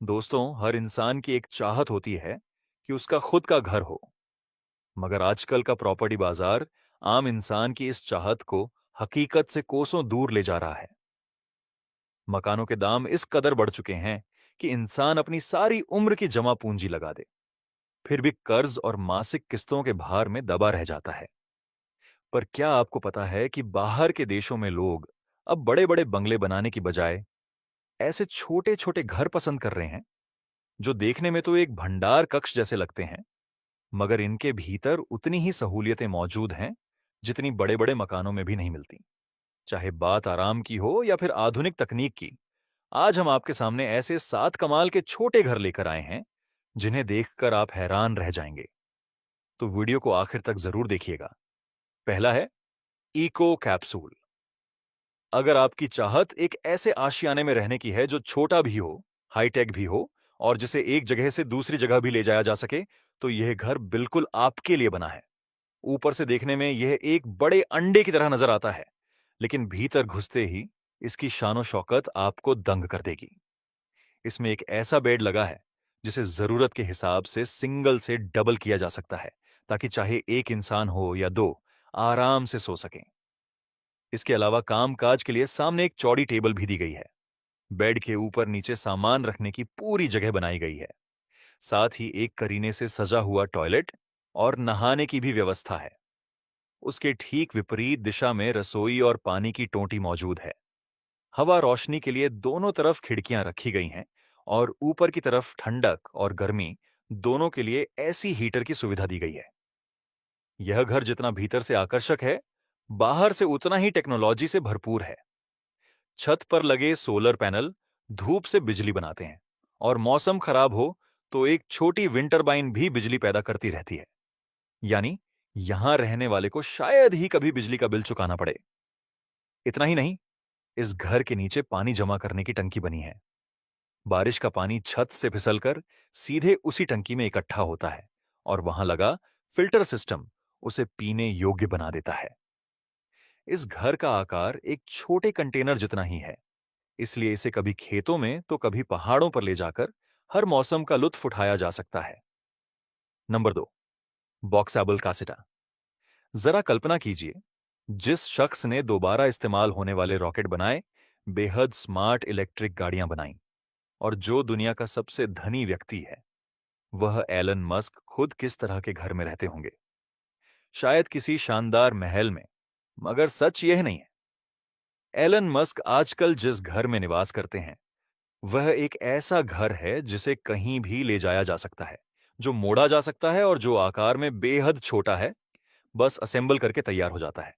दोस्तों, हर इंसान की एक चाहत होती है कि उसका खुद का घर हो। मगर आजकल का प्रॉपर्टी बाजार आम इंसान की इस चाहत को हकीकत से कोसों दूर ले जा रहा है। मकानों के दाम इस कदर बढ़ चुके हैं कि इंसान अपनी सारी उम्र की जमा पूंजी लगा दे, फिर भी कर्ज और मासिक किस्तों के भार में दबा रह जाता है। पर क्या आपको पता है कि बाहर के देशों में लोग अब बड़े बड़े बंगले बनाने की बजाय ऐसे छोटे छोटे घर पसंद कर रहे हैं, जो देखने में तो एक भंडार कक्ष जैसे लगते हैं, मगर इनके भीतर उतनी ही सहूलियतें मौजूद हैं जितनी बड़े-बड़े मकानों में भी नहीं मिलती। चाहे बात आराम की हो या फिर आधुनिक तकनीक की, आज हम आपके सामने ऐसे 7 कमाल के छोटे घर लेकर आए हैं, जिन्हें देखकर आप हैरान रह जाएंगे। तो वीडियो को आखिर तक जरूर देखिएगा। पहला है इको कैप्सूल। अगर आपकी चाहत एक ऐसे आशियाने में रहने की है जो छोटा भी हो, हाईटेक भी हो और जिसे एक जगह से दूसरी जगह भी ले जाया जा सके, तो यह घर बिल्कुल आपके लिए बना है। ऊपर से देखने में यह एक बड़े अंडे की तरह नजर आता है, लेकिन भीतर घुसते ही इसकी शानो शौकत आपको दंग कर देगी। इसमें एक ऐसा बेड लगा है जिसे जरूरत के हिसाब से सिंगल से डबल किया जा सकता है, ताकि चाहे एक इंसान हो या दो, आराम से सो सकें। इसके अलावा कामकाज के लिए सामने एक चौड़ी टेबल भी दी गई है। बेड के ऊपर नीचे सामान रखने की पूरी जगह बनाई गई है। साथ ही एक करीने से सजा हुआ टॉयलेट और नहाने की भी व्यवस्था है। उसके ठीक विपरीत दिशा में रसोई और पानी की टोंटी मौजूद है। हवा रोशनी के लिए दोनों तरफ खिड़कियां रखी गई हैं और ऊपर की तरफ ठंडक और गर्मी दोनों के लिए ऐसी हीटर की सुविधा दी गई है। यह घर जितना भीतर से आकर्षक है, बाहर से उतना ही टेक्नोलॉजी से भरपूर है। छत पर लगे सोलर पैनल धूप से बिजली बनाते हैं और मौसम खराब हो तो एक छोटी विंड टरबाइन भी बिजली पैदा करती रहती है। यानी यहां रहने वाले को शायद ही कभी बिजली का बिल चुकाना पड़े। इतना ही नहीं, इस घर के नीचे पानी जमा करने की टंकी बनी है। बारिश का पानी छत से फिसलकर सीधे उसी टंकी में इकट्ठा होता है और वहां लगा फिल्टर सिस्टम उसे पीने योग्य बना देता है। इस घर का आकार एक छोटे कंटेनर जितना ही है, इसलिए इसे कभी खेतों में तो कभी पहाड़ों पर ले जाकर हर मौसम का लुत्फ उठाया जा सकता है। नंबर 2, बॉक्सेबल कासेटा। जरा कल्पना कीजिए, जिस शख्स ने दोबारा इस्तेमाल होने वाले रॉकेट बनाए, बेहद स्मार्ट इलेक्ट्रिक गाड़ियां बनाई और जो दुनिया का सबसे धनी व्यक्ति है, वह एलन मस्क खुद किस तरह के घर में रहते होंगे। शायद किसी शानदार महल में, मगर सच यह नहीं है। एलन मस्क आजकल जिस घर में निवास करते हैं, वह एक ऐसा घर है जिसे कहीं भी ले जाया जा सकता है, जो मोड़ा जा सकता है और जो आकार में बेहद छोटा है, बस असेंबल करके तैयार हो जाता है।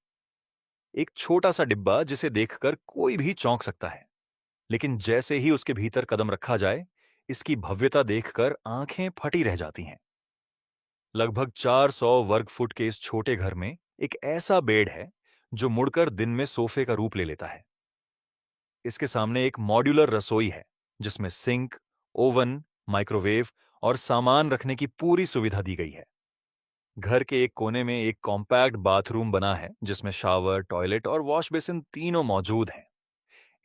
एक छोटा सा डिब्बा जिसे देखकर कोई भी चौंक सकता है, लेकिन जैसे ही उसके भीतर कदम रखा जाए, इसकी भव्यता देखकर आंखें फटी रह जाती हैं। लगभग 400 वर्ग फुट के इस छोटे घर में एक ऐसा बेड है जो मुड़कर दिन में सोफे का रूप ले लेता है। इसके सामने एक मॉड्यूलर रसोई है, जिसमें सिंक, ओवन, माइक्रोवेव और सामान रखने की पूरी सुविधा दी गई है। घर के एक कोने में एक कॉम्पैक्ट बाथरूम बना है, जिसमें शावर, टॉयलेट और वॉश बेसिन तीनों मौजूद हैं।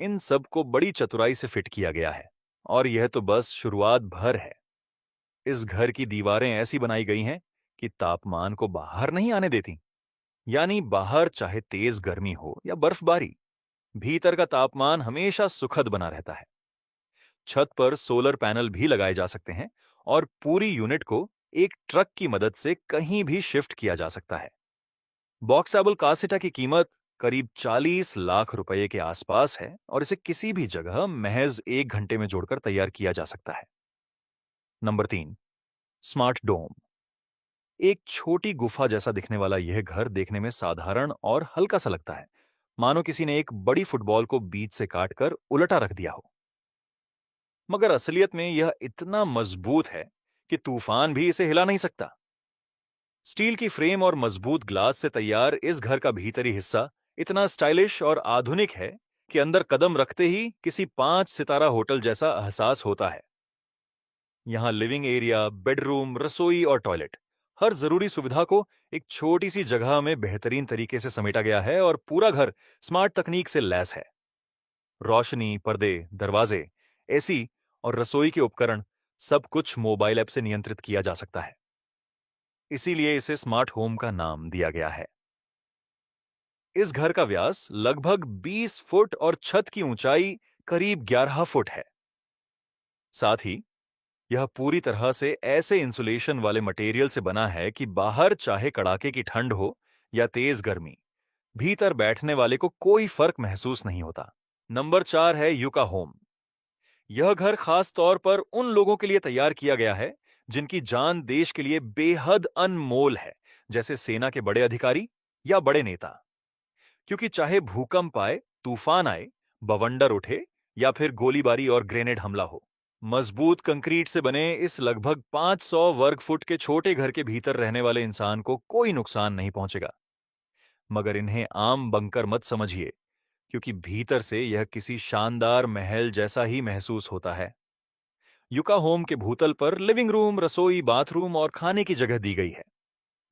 इन सब को बड़ी चतुराई से फिट किया गया है और यह तो बस शुरुआत भर है। इस घर की दीवारें ऐसी बनाई गई हैं कि तापमान को बाहर नहीं आने देती। यानी बाहर चाहे तेज गर्मी हो या बर्फबारी, भीतर का तापमान हमेशा सुखद बना रहता है। छत पर सोलर पैनल भी लगाए जा सकते हैं और पूरी यूनिट को एक ट्रक की मदद से कहीं भी शिफ्ट किया जा सकता है। बॉक्सेबल कासेटा की कीमत करीब 40 लाख रुपए के आसपास है और इसे किसी भी जगह महज 1 घंटे में जोड़कर तैयार किया जा सकता है। नंबर 3, स्मार्ट डोम। एक छोटी गुफा जैसा दिखने वाला यह घर देखने में साधारण और हल्का सा लगता है, मानो किसी ने एक बड़ी फुटबॉल को बीच से काटकर उलटा रख दिया हो। मगर असलियत में यह इतना मजबूत है कि तूफान भी इसे हिला नहीं सकता। स्टील की फ्रेम और मजबूत ग्लास से तैयार इस घर का भीतरी हिस्सा इतना स्टाइलिश और आधुनिक है कि अंदर कदम रखते ही किसी 5 सितारा होटल जैसा एहसास होता है। यहाँ लिविंग एरिया, बेडरूम, रसोई और टॉयलेट, हर जरूरी सुविधा को एक छोटी सी जगह में बेहतरीन तरीके से समेटा गया है और पूरा घर स्मार्ट तकनीक से लैस है। रोशनी, पर्दे, दरवाजे, एसी और रसोई के उपकरण सब कुछ मोबाइल ऐप से नियंत्रित किया जा सकता है। इसीलिए इसे स्मार्ट होम का नाम दिया गया है। इस घर का व्यास लगभग 20 फुट और छत की ऊंचाई करीब 11 फुट है। साथ ही यह पूरी तरह से ऐसे इंसुलेशन वाले मटेरियल से बना है कि बाहर चाहे कड़ाके की ठंड हो या तेज गर्मी, भीतर बैठने वाले को कोई फर्क महसूस नहीं होता। नंबर 4 है युका होम। यह घर खास तौर पर उन लोगों के लिए तैयार किया गया है जिनकी जान देश के लिए बेहद अनमोल है, जैसे सेना के बड़े अधिकारी या बड़े नेता। क्योंकि चाहे भूकंप आए, तूफान आए, बवंडर उठे या फिर गोलीबारी और ग्रेनेड हमला हो, मजबूत कंक्रीट से बने इस लगभग 500 वर्ग फुट के छोटे घर के भीतर रहने वाले इंसान को कोई नुकसान नहीं पहुंचेगा। मगर इन्हें आम बंकर मत समझिए, क्योंकि भीतर से यह किसी शानदार महल जैसा ही महसूस होता है। युका होम के भूतल पर लिविंग रूम, रसोई, बाथरूम और खाने की जगह दी गई है,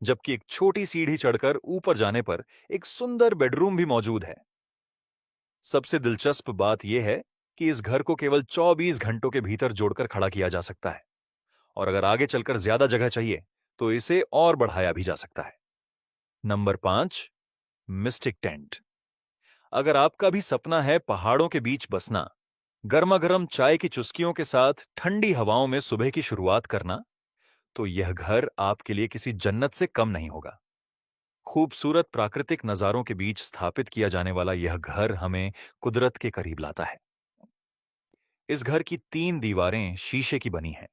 जबकि एक छोटी सीढ़ी चढ़कर ऊपर जाने पर एक सुंदर बेडरूम भी मौजूद है। सबसे दिलचस्प बात यह है कि इस घर को केवल 24 घंटों के भीतर जोड़कर खड़ा किया जा सकता है, और अगर आगे चलकर ज्यादा जगह चाहिए तो इसे और बढ़ाया भी जा सकता है। Number 5, mistake tent. अगर आपका भी सपना है पहाड़ों के बीच बसना, गर्मा गर्म चाय की चुस्कियों के साथ ठंडी हवाओं में सुबह की शुरुआत करना, तो यह घर आपके लिए किसी जन्नत से कम नहीं होगा। खूबसूरत प्राकृतिक नजारों के बीच स्थापित किया जाने वाला यह घर हमें कुदरत के करीब लाता है। इस घर की 3 दीवारें शीशे की बनी हैं,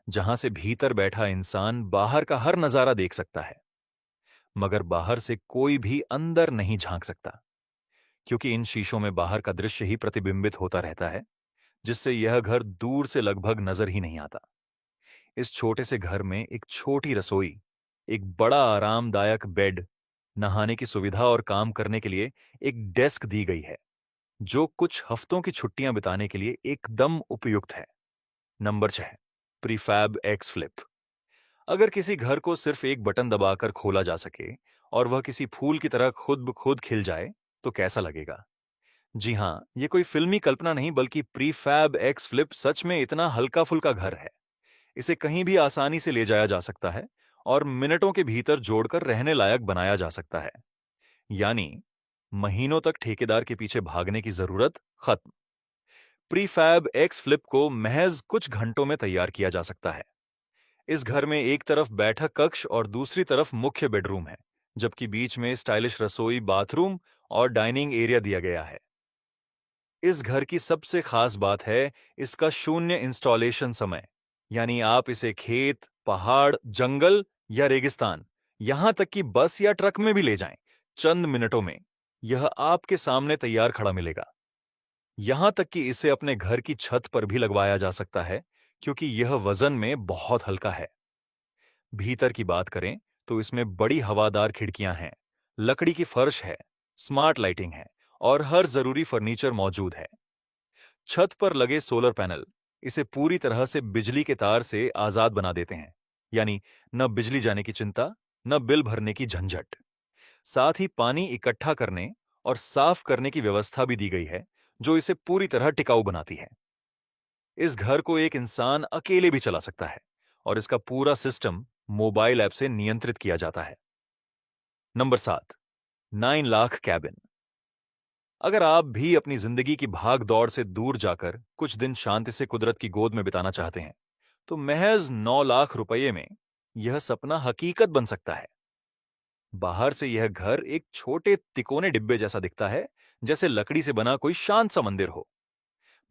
जहां से भीतर बैठा इंसान बाहर का हर नजारा देख सकता है, मगर बाहर से कोई भी अंदर नहीं झांक सकता, क्योंकि इन शीशों में बाहर का दृश्य ही प्रतिबिंबित होता रहता है, जिससे यह घर दूर से लगभग नजर ही नहीं आता। इस छोटे से घर में एक छोटी रसोई, एक बड़ा आरामदायक बेड, नहाने की सुविधा और काम करने के लिए एक डेस्क दी गई है, जो कुछ हफ्तों की छुट्टियां बिताने के लिए एकदम उपयुक्त है। Number 6, prefab x flip. अगर किसी घर को सिर्फ एक बटन दबाकर खोला जा सके और वह किसी फूल की तरह खुद ब खुद खिल जाए, तो कैसा लगेगा? जी हां, ये कोई फिल्मी कल्पना नहीं, बल्कि प्रीफैब एक्स फ्लिप सच में इतना हल्का फुल्का घर है। इसे कहीं भी आसानी से ले जाया जा सकता है और मिनटों के भीतर जोड़कर रहने लायक बनाया जा सकता है। यानी महीनों तक ठेकेदार के पीछे भागने की जरूरत खत्म। प्रीफैब एक्स फ्लिप को महज कुछ घंटों में तैयार किया जा सकता है। इस घर में एक तरफ बैठक कक्ष और दूसरी तरफ मुख्य बेडरूम है, जबकि बीच में स्टाइलिश रसोई, बाथरूम और डाइनिंग एरिया दिया गया है। इस घर की सबसे खास बात है इसका शून्य इंस्टॉलेशन समय। यानी आप इसे खेत, पहाड़, जंगल या रेगिस्तान, यहां तक कि बस या ट्रक में भी ले जाएं, चंद मिनटों में यह आपके सामने तैयार खड़ा मिलेगा। यहां तक कि इसे अपने घर की छत पर भी लगवाया जा सकता है, क्योंकि यह वजन में बहुत हल्का है। भीतर की बात करें तो इसमें बड़ी हवादार खिड़कियां हैं, लकड़ी की फर्श है, स्मार्ट लाइटिंग है और हर जरूरी फर्नीचर मौजूद है। छत पर लगे सोलर पैनल इसे पूरी तरह से बिजली के तार से आजाद बना देते हैं, यानी न बिजली जाने की चिंता, न बिल भरने की झंझट। साथ ही पानी इकट्ठा करने और साफ करने की व्यवस्था भी दी गई है, जो इसे पूरी तरह टिकाऊ बनाती है। इस घर को एक इंसान अकेले भी चला सकता है और इसका पूरा सिस्टम मोबाइल ऐप से नियंत्रित किया जाता है। Number 7, 9 lakh cabin. अगर आप भी अपनी जिंदगी की भाग दौड़ से दूर जाकर कुछ दिन शांति से कुदरत की गोद में बिताना चाहते हैं, तो महज 9 लाख रुपये में यह सपना हकीकत बन सकता है। बाहर से यह घर एक छोटे तिकोने डिब्बे जैसा दिखता है, जैसे लकड़ी से बना कोई शांत सा मंदिर हो।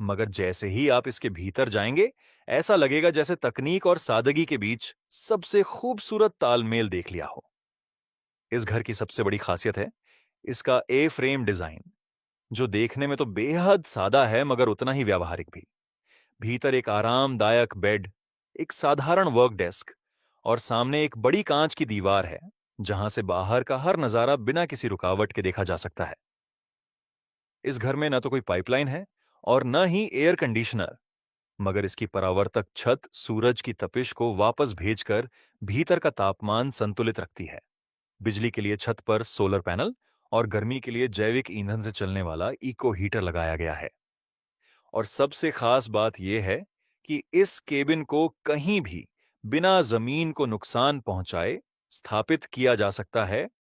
मगर जैसे ही आप इसके भीतर जाएंगे, ऐसा लगेगा जैसे तकनीक और सादगी के बीच सबसे खूबसूरत तालमेल देख लिया हो। इस घर की सबसे बड़ी खासियत है इसका ए फ्रेम डिजाइन, जो देखने में तो बेहद सादा है मगर उतना ही व्यावहारिक भी। भीतर एक आरामदायक बेड, एक साधारण वर्क डेस्क और सामने एक बड़ी कांच की दीवार है, जहां से बाहर का हर नजारा बिना किसी रुकावट के देखा जा सकता है। इस घर में न तो कोई पाइपलाइन है और न ही एयर कंडीशनर, मगर इसकी परावर्तक छत सूरज की तपिश को वापस भेजकर भीतर का तापमान संतुलित रखती है। बिजली के लिए छत पर सोलर पैनल और गर्मी के लिए जैविक ईंधन से चलने वाला इको हीटर लगाया गया है। और सबसे खास बात यह है कि इस केबिन को कहीं भी बिना जमीन को नुकसान पहुंचाए स्थापित किया जा सकता है